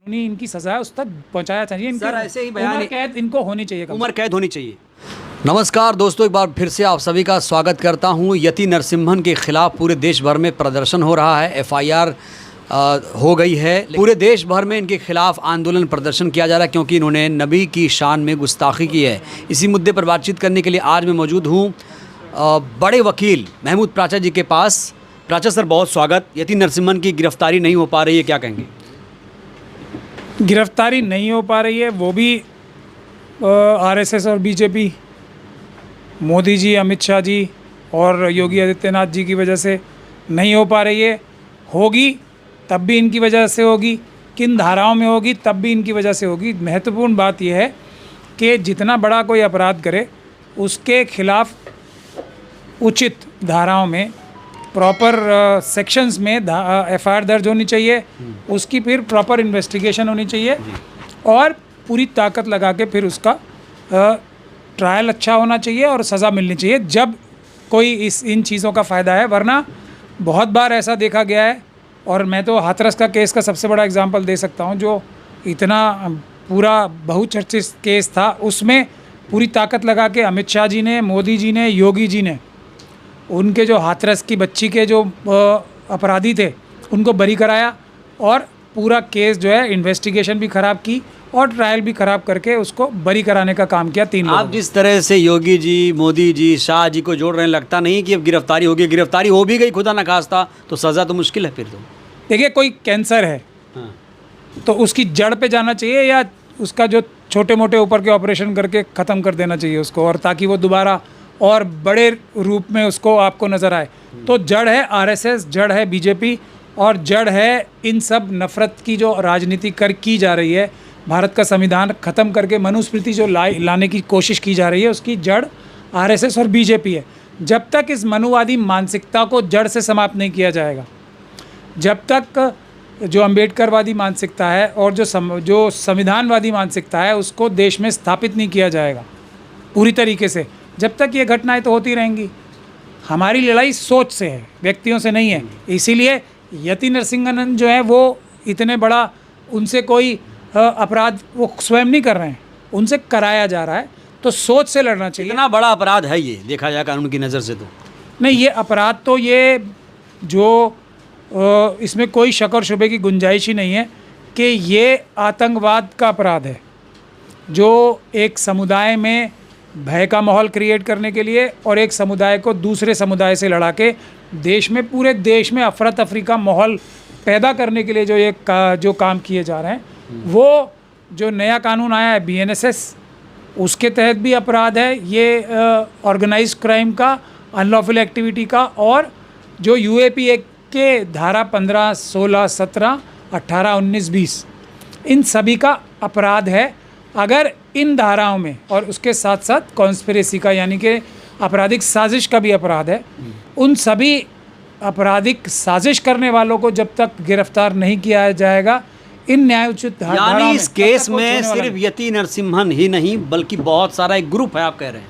कानूनी इनकी सजा उस तक पहुंचाया चाहिए। सर, ऐसे ही बयान उम्र कैद इनको होनी चाहिए, उम्र कैद होनी चाहिए। नमस्कार दोस्तों, एक बार फिर से आप सभी का स्वागत करता हूं। यति नरसिम्हन के खिलाफ पूरे देश भर में प्रदर्शन हो रहा है। एफआईआर हो गई है। पूरे देश भर में इनके खिलाफ आंदोलन प्रदर्शन किया जा रहा है क्योंकि इन्होंने नबी की शान में गुस्ताखी की है। इसी मुद्दे पर बातचीत करने के लिए आज मैं मौजूद हूँ बड़े वकील महमूद प्राचा जी के पास। प्राचा सर, बहुत स्वागत। यति नरसिम्हन की गिरफ्तारी नहीं हो पा रही है, क्या कहेंगे? गिरफ्तारी नहीं हो पा रही है, वो भी आरएसएस और बीजेपी, मोदी जी, अमित शाह जी और योगी आदित्यनाथ जी की वजह से नहीं हो पा रही है। होगी तब भी इनकी वजह से होगी, किन धाराओं में होगी तब भी इनकी वजह से होगी। महत्वपूर्ण बात यह है कि जितना बड़ा कोई अपराध करे उसके खिलाफ उचित धाराओं में, प्रॉपर सेक्शंस में एफआईआर दर्ज होनी चाहिए, उसकी फिर प्रॉपर इन्वेस्टिगेशन होनी चाहिए और पूरी ताकत लगा के फिर उसका ट्रायल अच्छा होना चाहिए और सज़ा मिलनी चाहिए जब कोई इन चीज़ों का फ़ायदा है। वरना बहुत बार ऐसा देखा गया है, और मैं तो हाथरस का केस का सबसे बड़ा एग्जांपल दे सकता हूं, जो इतना पूरा बहुचर्चित केस था। उसमें पूरी ताकत लगा के अमित शाह जी ने, मोदी जी ने, योगी जी ने उनके जो हाथरस की बच्ची के जो अपराधी थे उनको बरी कराया और पूरा केस जो है इन्वेस्टिगेशन भी ख़राब की और ट्रायल भी ख़राब करके उसको बरी कराने का काम किया। तीन लोग। आप जिस तरह से योगी जी, मोदी जी, शाह जी को जोड़ रहे हैं, लगता नहीं कि अब गिरफ्तारी होगी। गिरफ्तारी हो भी गई खुदा न खास्ता तो सज़ा तो मुश्किल है फिर तो। देखिए, कोई कैंसर है तो उसकी जड़ पे जाना चाहिए या उसका जो छोटे मोटे ऊपर के ऑपरेशन करके ख़त्म कर देना चाहिए उसको, और ताकि वो दोबारा और बड़े रूप में उसको आपको नज़र आए। तो जड़ है आरएसएस, जड़ है बीजेपी और जड़ है इन सब नफ़रत की जो राजनीति की जा रही है। भारत का संविधान ख़त्म करके मनुस्मृति जो लाने की कोशिश की जा रही है, उसकी जड़ आरएसएस और बीजेपी है। जब तक इस मनुवादी मानसिकता को जड़ से समाप्त नहीं किया जाएगा, जब तक जो अम्बेडकरवादी मानसिकता है और जो संविधानवादी मानसिकता है उसको देश में स्थापित नहीं किया जाएगा पूरी तरीके से, जब तक ये घटनाएं तो होती रहेंगी। हमारी लड़ाई सोच से है, व्यक्तियों से नहीं है। इसीलिए यति नरसिम्हन जो है वो इतने बड़ा, उनसे कोई अपराध वो स्वयं नहीं कर रहे हैं, उनसे कराया जा रहा है। तो सोच से लड़ना चाहिए। इतना बड़ा अपराध है ये, देखा जाए कानून की नज़र से तो नहीं। ये अपराध तो ये जो इसमें कोई शक और शुबे की गुंजाइश ही नहीं है कि ये आतंकवाद का अपराध है, जो एक समुदाय में भय का माहौल क्रिएट करने के लिए और एक समुदाय को दूसरे समुदाय से लड़ा के देश में, पूरे देश में अफरा तफरी का माहौल पैदा करने के लिए जो काम किए जा रहे हैं, वो जो नया कानून आया है बीएनएसएस, उसके तहत भी अपराध है ये, ऑर्गेनाइज्ड क्राइम का, अनलॉफुल एक्टिविटी का, और जो यूएपी एक्ट के धारा 15, 16, 17, 18, 19, 20 इन सभी का अपराध है। अगर इन धाराओं में और उसके साथ साथ कॉन्स्पिरेसी का, यानी कि आपराधिक साजिश का भी अपराध है, उन सभी आपराधिक साजिश करने वालों को जब तक गिरफ्तार नहीं किया जाएगा, इन न्यायोचित धाराओं में, इस केस में सिर्फ यति नरसिम्हन ही नहीं बल्कि बहुत सारा एक ग्रुप है, आप कह रहे हैं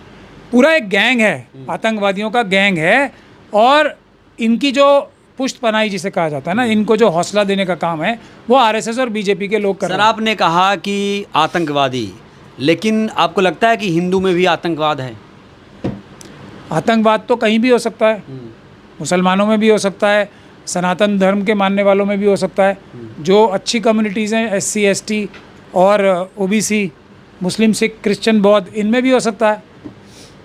पूरा एक गैंग है, आतंकवादियों का गैंग है। और इनकी जो पुष्ट पनाही जिसे कहा जाता है ना, इनको जो हौसला देने का काम है वो आरएसएस और बीजेपी के लोग कर रहे हैं। सर, आपने कहा कि आतंकवादी, लेकिन आपको लगता है कि हिंदू में भी आतंकवाद है? आतंकवाद तो कहीं भी हो सकता है, मुसलमानों में भी हो सकता है, सनातन धर्म के मानने वालों में भी हो सकता है, जो अच्छी कम्युनिटीज़ हैं, एससी, एसटी और ओबीसी, मुस्लिम, सिख, क्रिश्चियन, बौद्ध, इनमें भी हो सकता है,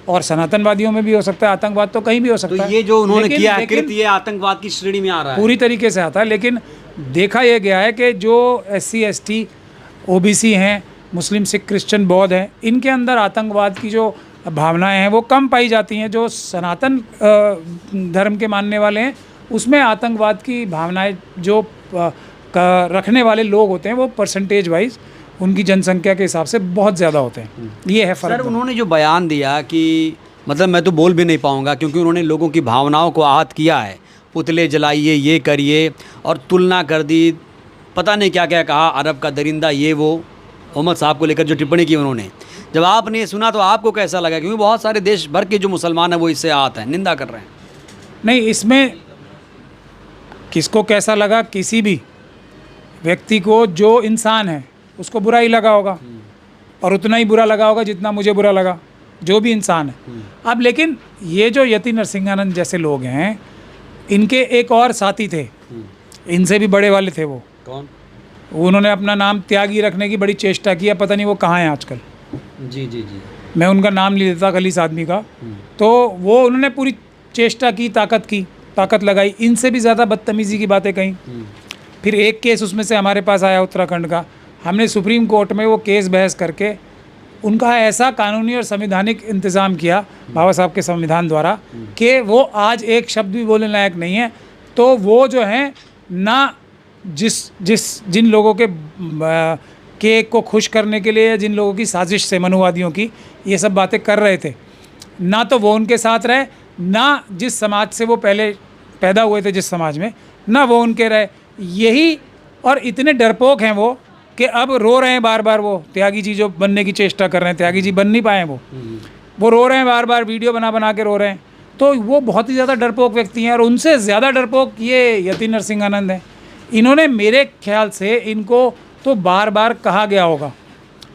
और सनातनवादियों में भी हो सकता है। आतंकवाद तो कहीं भी हो सकता है। ये जो उन्होंने किया है कृत्य, ये आतंकवाद की श्रेणी में आ रहा है, पूरी तरीके से आता है। लेकिन देखा यह गया है कि जो एससी, एसटी, ओबीसी हैं, मुस्लिम, सिख, क्रिश्चियन, बौद्ध हैं, इनके अंदर आतंकवाद की जो भावनाएं हैं वो कम पाई जाती हैं। जो सनातन धर्म के मानने वाले हैं उसमें आतंकवाद की भावनाएं जो रखने वाले लोग होते हैं वो परसेंटेज वाइज उनकी जनसंख्या के हिसाब से बहुत ज़्यादा होते हैं। ये है फ़र्क। सर, उन्होंने जो बयान दिया कि मतलब मैं तो बोल भी नहीं पाऊंगा क्योंकि उन्होंने लोगों की भावनाओं को आहत किया है, पुतले जलाइए, ये करिए, और तुलना कर दी, पता नहीं क्या क्या कहा, अरब का दरिंदा, ये वो, मोहम्मद साहब को लेकर जो टिप्पणी की उन्होंने, जब आपने सुना तो आपको कैसा लगा? क्योंकि बहुत सारे देश भर के जो मुसलमान हैं वो इससे आहत हैं, निंदा कर रहे हैं। नहीं, इसमें किसको कैसा लगा, किसी भी व्यक्ति को जो इंसान है उसको बुरा ही लगा होगा, और उतना ही बुरा लगा होगा जितना मुझे बुरा लगा, जो भी इंसान है। अब लेकिन ये जो यति नरसिंहानंद जैसे लोग हैं, इनके एक और साथी थे, इनसे भी बड़े वाले थे। वो कौन? उन्होंने अपना नाम त्यागी रखने की बड़ी चेष्टा की है, पता नहीं वो कहाँ हैं आजकल। जी जी जी। मैं उनका नाम नहीं लेता खलीस आदमी का। तो वो उन्होंने पूरी चेष्टा की, ताकत लगाई, इनसे भी ज़्यादा बदतमीज़ी की बातें कहीं। फिर एक केस उसमें से हमारे पास आया उत्तराखंड का, हमने सुप्रीम कोर्ट में वो केस बहस करके उनका ऐसा कानूनी और संवैधानिक इंतज़ाम किया बाबा साहब के संविधान द्वारा कि वो आज एक शब्द भी बोलने लायक नहीं है। तो वो जो हैं ना जिन लोगों के को खुश करने के लिए या जिन लोगों की साजिश से, मनुवादियों की, ये सब बातें कर रहे थे, ना तो वो उनके साथ रहे, ना जिस समाज से वो पहले पैदा हुए थे, जिस समाज में, ना वो उनके रहे। यही, और इतने डरपोक हैं वो कि अब रो रहे हैं बार बार। वो त्यागी जी जो बनने की चेष्टा कर रहे हैं, त्यागी जी बन नहीं पाए, वो रो रहे हैं बार बार, वीडियो बना के रो रहे हैं। तो वो बहुत ही ज़्यादा डरपोक व्यक्ति हैं, और उनसे ज़्यादा डरपोक ये यति नरसिंहानंद हैं। इन्होंने, मेरे ख्याल से इनको तो बार बार कहा गया होगा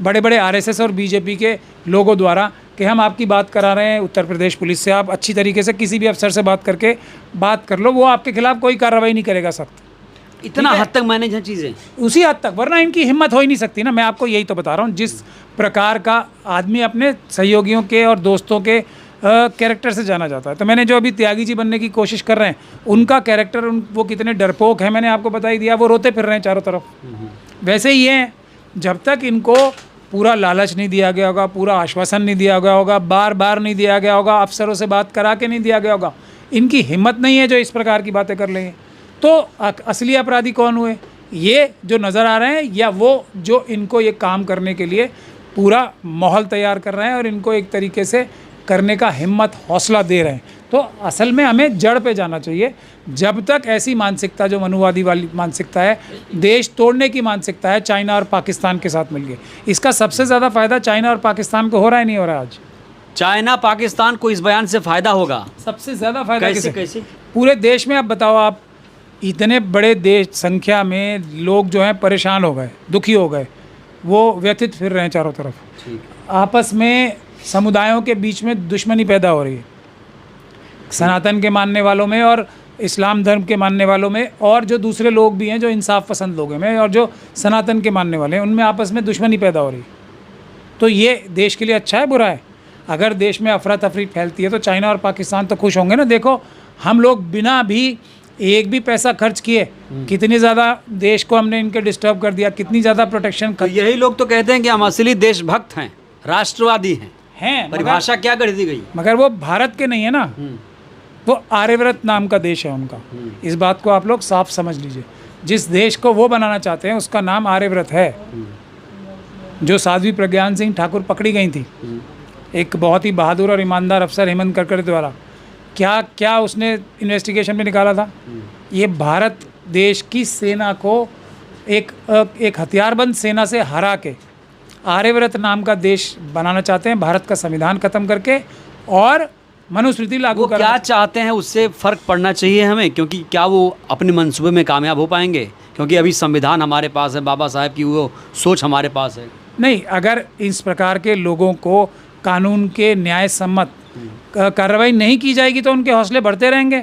बड़े बड़े आरएसएस और बीजेपी के लोगों द्वारा कि हम आपकी बात करा रहे हैं उत्तर प्रदेश पुलिस से, आप अच्छी तरीके से किसी भी अफसर से बात करके बात कर लो, वो आपके खिलाफ कोई कार्रवाई नहीं करेगा सख्त। इतना हद तक मैनेज हैं चीज़ें, उसी हद तक, वरना इनकी हिम्मत हो ही नहीं सकती ना। मैं आपको यही तो बता रहा हूँ, जिस प्रकार का आदमी अपने सहयोगियों के और दोस्तों के कैरेक्टर से जाना जाता है। तो मैंने जो अभी त्यागी जी बनने की कोशिश कर रहे हैं, उनका कैरेक्टर, वो कितने डरपोक हैं मैंने आपको बता ही दिया। वो रोते फिर रहे हैं चारों तरफ। वैसे ही हैं, जब तक इनको पूरा लालच नहीं दिया गया होगा, पूरा आश्वासन नहीं दिया गया होगा, बार बार नहीं दिया गया होगा, अफसरों से बात करा के नहीं दिया गया होगा, इनकी हिम्मत नहीं है जो इस प्रकार की बातें कर लेंगे। तो असली अपराधी कौन हुए? ये जो नज़र आ रहे हैं, या वो जो इनको ये काम करने के लिए पूरा माहौल तैयार कर रहे हैं और इनको एक तरीके से करने का हिम्मत, हौसला दे रहे हैं। तो असल में हमें जड़ पे जाना चाहिए। जब तक ऐसी मानसिकता, जो मनुवादी वाली मानसिकता है, देश तोड़ने की मानसिकता है, चाइना और पाकिस्तान के साथ मिलके, इसका सबसे ज़्यादा फ़ायदा चाइना और पाकिस्तान को हो रहा है, नहीं हो रहा है आज? चाइना पाकिस्तान को इस बयान से फ़ायदा होगा। सबसे ज़्यादा फ़ायदा कैसे? पूरे देश में। अब बताओ आप, इतने बड़े देश, संख्या में लोग जो हैं परेशान हो गए, दुखी हो गए, वो व्यथित फिर रहे हैं चारों तरफ। आपस में समुदायों के बीच में दुश्मनी पैदा हो रही है, सनातन के मानने वालों में और इस्लाम धर्म के मानने वालों में, और जो दूसरे लोग भी हैं जो इंसाफ पसंद लोग हैं, और जो सनातन के मानने वाले हैं, उनमें आपस में दुश्मनी पैदा हो रही है। तो ये देश के लिए अच्छा है, बुरा है? अगर देश में अफरा तफरी फैलती है तो चाइना और पाकिस्तान तो खुश होंगे ना। देखो, हम लोग बिना भी एक भी पैसा खर्च किए कितनी ज़्यादा देश को हमने इनके डिस्टर्ब कर दिया, कितनी ज़्यादा प्रोटेक्शन तो यही लोग तो कहते हैं कि हम असली देशभक्त हैं, राष्ट्रवादी हैं। परिभाषा क्या कर दी गई? मगर वो भारत के नहीं है ना, वो आर्यव्रत नाम का देश है उनका। इस बात को आप लोग साफ समझ लीजिए। जिस देश को वो बनाना चाहते हैं उसका नाम आर्यव्रत है। जो साध्वी प्रज्ञान सिंह ठाकुर पकड़ी गई थी, एक बहुत ही बहादुर और ईमानदार अफसर हेमंत करकरे द्वारा, क्या उसने इन्वेस्टिगेशन में निकाला था? ये भारत देश की सेना को एक हथियारबंद सेना से हरा के आर्यव्रत नाम का देश बनाना चाहते हैं, भारत का संविधान खत्म करके और मनुस्मृति लागू कर। क्या चाहते हैं, उससे फ़र्क पड़ना चाहिए हमें, क्योंकि क्या वो अपने मंसूबे में कामयाब हो पाएंगे? क्योंकि अभी संविधान हमारे पास है, बाबा साहब की वो सोच हमारे पास है। नहीं, अगर इस प्रकार के लोगों को कानून के न्याय सम्मत कार्रवाई नहीं की जाएगी तो उनके हौसले बढ़ते रहेंगे।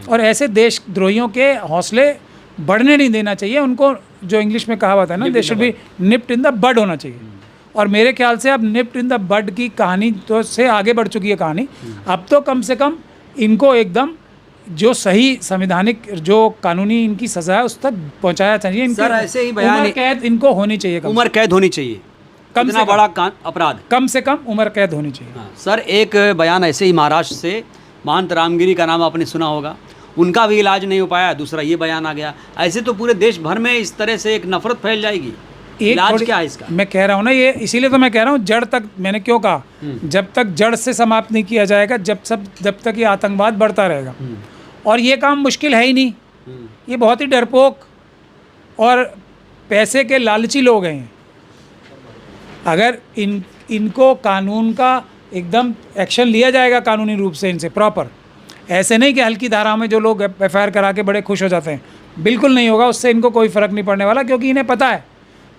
और ऐसे देशद्रोहियों के हौसले बढ़ने नहीं देना चाहिए। उनको, जो इंग्लिश में कहावत है ना, they should be nipped in the bud होना चाहिए। और मेरे ख्याल से अब निप्ड इन द बड की कहानी तो से आगे बढ़ चुकी है कहानी। अब तो कम से कम इनको एकदम जो सही संवैधानिक, जो कानूनी इनकी सज़ा है, उस तक पहुंचाया चाहिए। सर, ऐसे ही बयान, उम्र कैद इनको होनी चाहिए, उम्र कैद होनी चाहिए, कम से बड़ा अपराध, कम से कम उम्र कैद होनी चाहिए। हाँ। सर, एक बयान ऐसे ही महाराष्ट्र से, महंत रामगिरी का नाम आपने सुना होगा, उनका भी इलाज नहीं हो पाया, दूसरा ये बयान आ गया। ऐसे तो पूरे देश भर में इस तरह से एक नफरत फैल जाएगी। इलाज क्या है इसका? मैं कह रहा हूँ ना, ये इसीलिए तो मैं कह रहा हूँ, जड़ तक। मैंने क्यों कहा, जब तक जड़ से समाप्त नहीं किया जाएगा, जब तक ये आतंकवाद बढ़ता रहेगा। और ये काम मुश्किल है ही नहीं। ये बहुत ही डरपोक और पैसे के लालची लोग हैं। अगर इनको कानून का एकदम एक्शन लिया जाएगा कानूनी रूप से इनसे प्रॉपर, ऐसे नहीं कि हल्की धाराओं में जो लोग FIR करा के बड़े खुश हो जाते हैं, बिल्कुल नहीं होगा, उससे इनको कोई फ़र्क नहीं पड़ने वाला, क्योंकि इन्हें पता है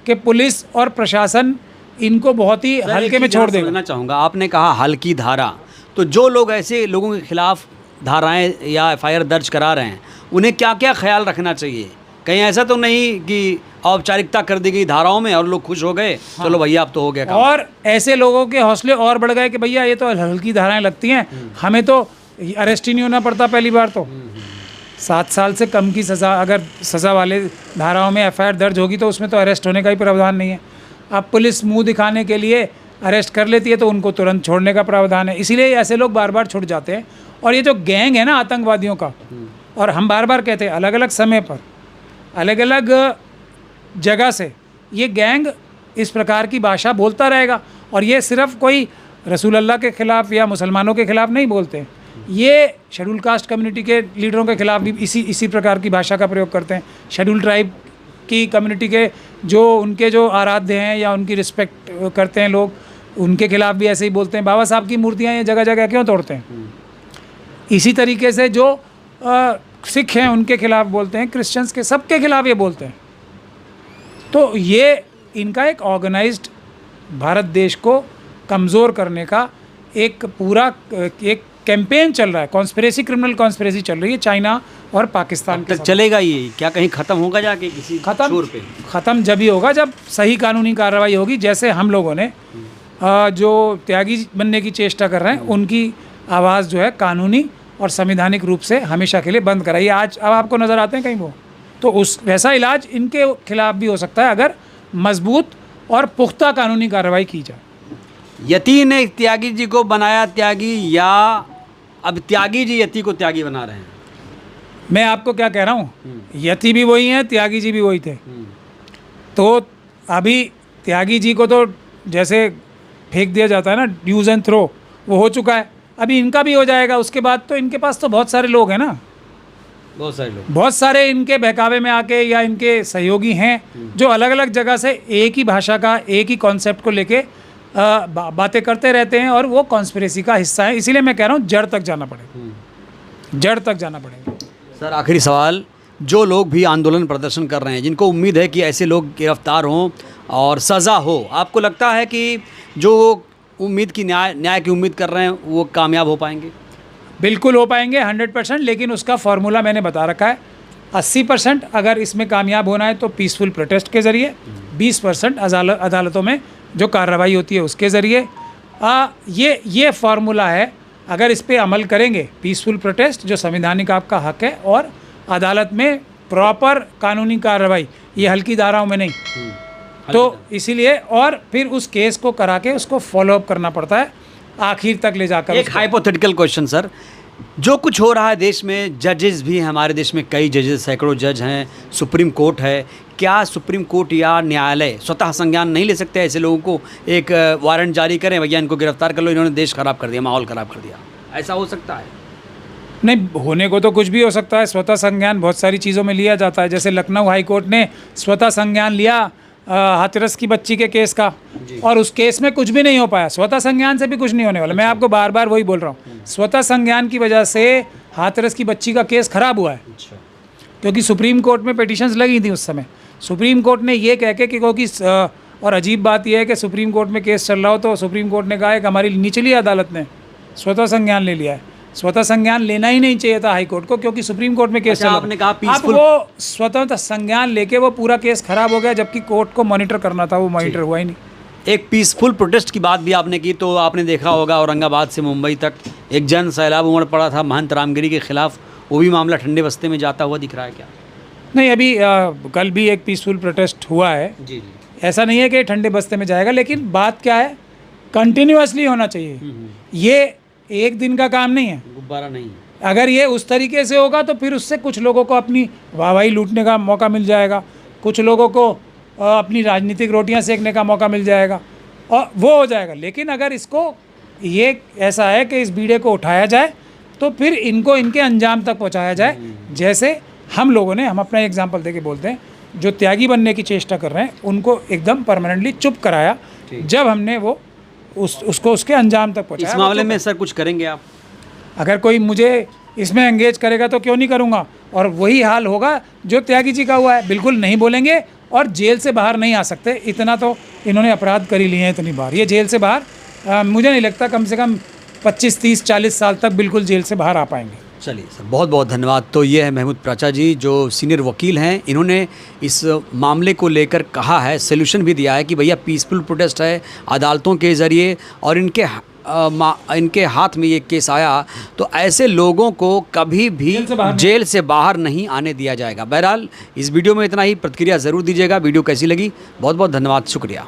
कि पुलिस और प्रशासन इनको बहुत ही हल्के में छोड़ देगा। समझना चाहूँगा, आपने कहा हल्की धारा, तो जो लोग ऐसे लोगों के खिलाफ धाराएं या एफआईआर दर्ज करा रहे हैं उन्हें क्या क्या ख्याल रखना चाहिए? कहीं ऐसा तो नहीं कि औपचारिकता कर दी गई धाराओं में और लोग खुश हो गए, चलो भैया अब तो हो गया काम। और ऐसे लोगों के हौसले और बढ़ गए कि भैया ये तो हल्की धाराएं लगती हैं, हमें तो अरेस्ट ही नहीं होना पड़ता पहली बार तो। 7 साल से कम की सज़ा, अगर सज़ा वाले धाराओं में एफआईआर दर्ज होगी तो उसमें तो अरेस्ट होने का ही प्रावधान नहीं है। अब पुलिस मुंह दिखाने के लिए अरेस्ट कर लेती है तो उनको तुरंत छोड़ने का प्रावधान है, इसीलिए ऐसे लोग बार बार छूट जाते हैं। और ये जो गैंग है ना आतंकवादियों का, और हम बार बार कहते हैं अलग अलग समय पर अलग अलग जगह से ये गैंग इस प्रकार की भाषा बोलता रहेगा। और ये सिर्फ कोई रसूल अल्लाह के ख़िलाफ़ या मुसलमानों के ख़िलाफ़ नहीं बोलते, ये शेड्यूल कास्ट कम्युनिटी के लीडरों के ख़िलाफ़ भी इसी प्रकार की भाषा का प्रयोग करते हैं। शेड्यूल ट्राइब की कम्युनिटी के जो उनके जो आराध्य हैं या उनकी रिस्पेक्ट करते हैं लोग, उनके खिलाफ़ भी ऐसे ही बोलते हैं। बाबा साहब की मूर्तियाँ ये जगह जगह क्यों तोड़ते हैं? इसी तरीके से जो सिख हैं उनके खिलाफ़ बोलते हैं, क्रिश्चियंस के, सबके खिलाफ़ ये बोलते हैं। तो ये इनका एक ऑर्गेनाइज्ड भारत देश को कमज़ोर करने का एक पूरा एक कैंपेन चल रहा है, कॉन्स्पिरेसी, क्रिमिनल कॉन्स्पिरेसी चल रही है चाइना और पाकिस्तान के तक चलेगा ये? क्या कहीं ख़त्म होगा जाके किसी छोर पे? ख़त्म जब ही होगा जब सही कानूनी कार्रवाई होगी। जैसे हम लोगों ने जो त्यागी बनने की चेष्टा कर रहे हैं उनकी आवाज़ जो है कानूनी और संवैधानिक रूप से हमेशा के लिए बंद कराई। आज अब आपको नज़र आते हैं कहीं वो, तो उस वैसा इलाज इनके खिलाफ भी हो सकता है अगर मजबूत और पुख्ता कानूनी कार्रवाई की जाए। यति ने त्यागी जी को बनाया त्यागी, या अब त्यागी जी यति को त्यागी बना रहे हैं? मैं आपको क्या कह रहा हूँ, यति भी वही हैं, त्यागी जी भी वही थे। तो अभी त्यागी जी को तो जैसे फेंक दिया जाता है ना, यूज़ एंड थ्रो, वो हो चुका है। अभी इनका भी हो जाएगा। उसके बाद तो इनके पास तो बहुत सारे लोग हैं ना, बहुत सारे इनके बहकावे में आके या इनके सहयोगी हैं जो अलग अलग जगह से एक ही भाषा का, एक ही कॉन्सेप्ट को लेके बातें करते रहते हैं और वो कॉन्स्पिरेसी का हिस्सा है। इसीलिए मैं कह रहा हूँ जड़ तक जाना पड़ेगा, जड़ तक जाना पड़ेगा। सर आखिरी सवाल, जो लोग भी आंदोलन प्रदर्शन कर रहे हैं जिनको उम्मीद है कि ऐसे लोग गिरफ्तार हों और सज़ा हो, आपको लगता है कि जो उम्मीद की न्याय की उम्मीद कर रहे हैं वो कामयाब हो पाएंगे? बिल्कुल हो पाएंगे 100%, लेकिन उसका फार्मूला मैंने बता रखा है। 80% अगर इसमें कामयाब होना है तो पीसफुल प्रोटेस्ट के ज़रिए, 20% अदालतों में जो कार्रवाई होती है उसके ज़रिए। ये फार्मूला है। अगर इस पर अमल करेंगे, पीसफुल प्रोटेस्ट जो संवैधानिक आपका हक है, और अदालत में प्रॉपर कानूनी कार्रवाई, ये हल्की धाराओं में नहीं, तो इसीलिए, और फिर उस केस को करा के उसको फॉलोअप करना पड़ता है आखिर तक ले जाकर। एक हाइपोथेटिकल क्वेश्चन सर, जो कुछ हो रहा है देश में, जजेस भी हैं हमारे देश में, कई जजेस, सैकड़ों जज हैं, सुप्रीम कोर्ट है, क्या सुप्रीम कोर्ट या न्यायालय स्वतः संज्ञान नहीं ले सकते ऐसे लोगों को, एक वारंट जारी करें, भैया इनको गिरफ्तार कर लो, इन्होंने देश खराब कर दिया, माहौल खराब कर दिया? ऐसा हो सकता है? नहीं, होने को तो कुछ भी हो सकता है। स्वतः संज्ञान बहुत सारी चीज़ों में लिया जाता है। जैसे लखनऊ हाई कोर्ट ने स्वतः संज्ञान लिया हाथरस की बच्ची के केस का, और उस केस में कुछ भी नहीं हो पाया। स्वतः संज्ञान से भी कुछ नहीं होने वाला। मैं आपको बार बार वही बोल रहा हूँ, स्वतः संज्ञान की वजह से हाथरस की बच्ची का केस खराब हुआ है, क्योंकि सुप्रीम कोर्ट में पिटिशंस लगी थी उस समय। सुप्रीम कोर्ट ने ये कह के कि क्योंकि, और अजीब बात यह है कि सुप्रीम कोर्ट में केस चल रहा हो तो सुप्रीम कोर्ट ने कहा है कि हमारी निचली अदालत ने स्वतः संज्ञान ले लिया है। स्वतः संज्ञान लेना ही नहीं चाहिए था हाई कोर्ट को, क्योंकि सुप्रीम कोर्ट में केस चल रहा। आपने कहा अब वो स्वतः संज्ञान लेके वो पूरा केस खराब हो गया, जबकि कोर्ट को मॉनिटर करना था, वो मॉनिटर हुआ ही नहीं। एक पीसफुल प्रोटेस्ट की बात भी आपने की, तो आपने देखा होगा औरंगाबाद से मुंबई तक एक जन सैलाब उमड़ पड़ा था महंत रामगिरी के खिलाफ, वो भी मामला ठंडे बस्ते में जाता हुआ दिख रहा है क्या? नहीं, अभी कल भी एक पीसफुल प्रोटेस्ट हुआ है। जी। ऐसा नहीं है कि ठंडे बस्ते में जाएगा, लेकिन बात क्या है, कंटिन्यूअसली होना चाहिए। ये एक दिन का काम नहीं है, गुब्बारा नहीं। अगर ये उस तरीके से होगा तो फिर उससे कुछ लोगों को अपनी वाहवाही लूटने का मौका मिल जाएगा, कुछ लोगों को अपनी राजनीतिक रोटियां सेकने का मौका मिल जाएगा, और वो हो जाएगा। लेकिन अगर इसको, ये ऐसा है कि इस बीड़े को उठाया जाए तो फिर इनको इनके अंजाम तक पहुंचाया जाए। जैसे हम लोगों ने, हम अपना एग्जाम्पल देके बोलते हैं, जो त्यागी बनने की चेष्टा कर रहे हैं उनको एकदम परमानेंटली चुप कराया जब हमने वो उसको उसके अंजाम तक पहुंचाया। इस मामले में सर कुछ करेंगे आप? अगर कोई मुझे इसमें एंगेज करेगा तो क्यों नहीं करूँगा। और वही हाल होगा जो त्यागी जी का हुआ है। बिल्कुल नहीं बोलेंगे और जेल से बाहर नहीं आ सकते। इतना तो इन्होंने अपराध कर ही लिए हैं इतनी बार। ये जेल से बाहर मुझे नहीं लगता कम से कम 25, 30, 40 साल तक बिल्कुल जेल से बाहर आ पाएंगे। चलिए सर, बहुत बहुत धन्यवाद। तो ये है महमूद प्राचा जी जो सीनियर वकील हैं। इन्होंने इस मामले को लेकर कहा है, सोल्यूशन भी दिया है कि भैया पीसफुल प्रोटेस्ट है, अदालतों के ज़रिए और इनके हाथ में ये केस आया तो ऐसे लोगों को कभी भी जेल से बाहर नहीं आने दिया जाएगा। बहरहाल इस वीडियो में इतना ही। प्रतिक्रिया ज़रूर दीजिएगा। वीडियो कैसी लगी? बहुत बहुत धन्यवाद, शुक्रिया।